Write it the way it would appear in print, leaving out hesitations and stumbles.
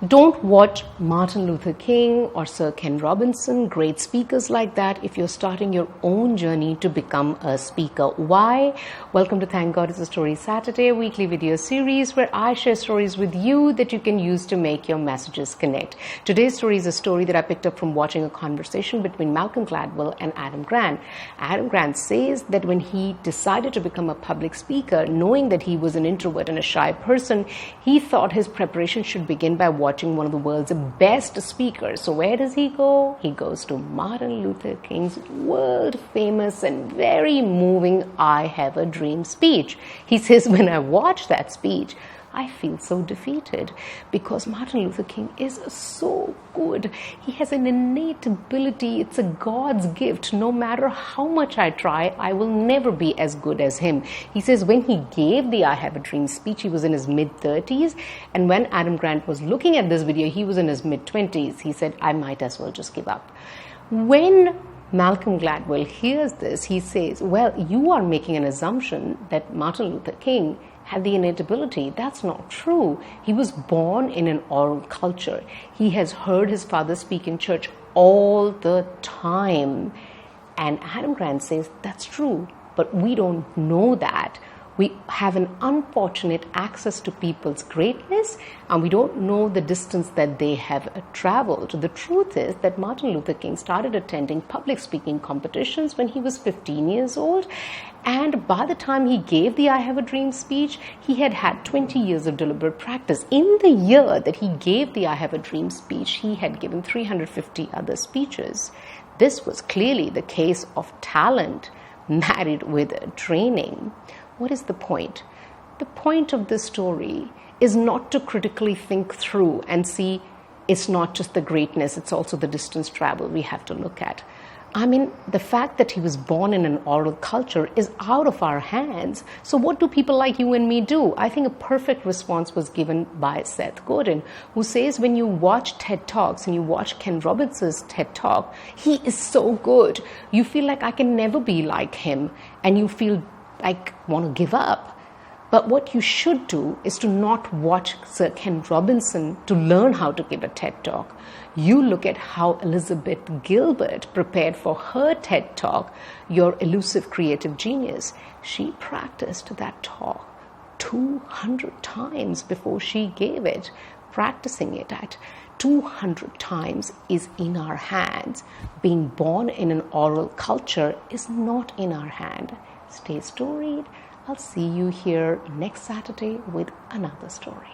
Don't watch Martin Luther King or Sir Ken Robinson, great speakers like that, if you're starting your own journey to become a speaker. Why? Welcome to Thank God It's a Story Saturday, a weekly video series where I share stories with you that you can use to make your messages connect. Today's story is a story that I picked up from watching a conversation between Malcolm Gladwell and Adam Grant. Adam Grant says that when he decided to become a public speaker, knowing that he was an introvert and a shy person, he thought his preparation should begin by watching one of the world's best speakers. So where does he go? He goes to Martin Luther King's world famous and very moving I Have a Dream speech. He says, when I watch that speech, I feel so defeated because Martin Luther King is so good. He has an innate ability. It's a God's gift. No matter how much I try, I will never be as good as him. He says when he gave the I Have a Dream speech, he was in his mid-30s. And when Adam Grant was looking at this video, he was in his mid-20s. He said, I might as well just give up. When Malcolm Gladwell hears this, he says, well, you are making an assumption that Martin Luther King had the innate ability. That's not true. He was born in an oral culture. He has heard his father speak in church all the time. And Adam Grant says, that's true, but we don't know that. We have an unfortunate access to people's greatness, and we don't know the distance that they have traveled. The truth is that Martin Luther King started attending public speaking competitions when he was 15 years old, and by the time he gave the I Have a Dream speech, he had had 20 years of deliberate practice. In the year that he gave the I Have a Dream speech, he had given 350 other speeches. This was clearly the case of talent married with training. What is the point? The point of this story is not to critically think through and see it's not just the greatness, it's also the distance traveled we have to look at. I mean, the fact that he was born in an oral culture is out of our hands. So what do people like you and me do? I think a perfect response was given by Seth Godin, who says when you watch TED Talks and you watch Ken Robinson's TED Talk, he is so good. You feel like I can never be like him, and you feel like want to give up. But what you should do is to not watch Sir Ken Robinson to learn how to give a TED Talk. You look at how Elizabeth Gilbert prepared for her TED Talk, Your Elusive Creative Genius. She practiced that talk 200 times before she gave it. Practicing it at 200 times is in our hands. Being born in an oral culture is not in our hand. Stay storied. I'll see you here next Saturday with another story.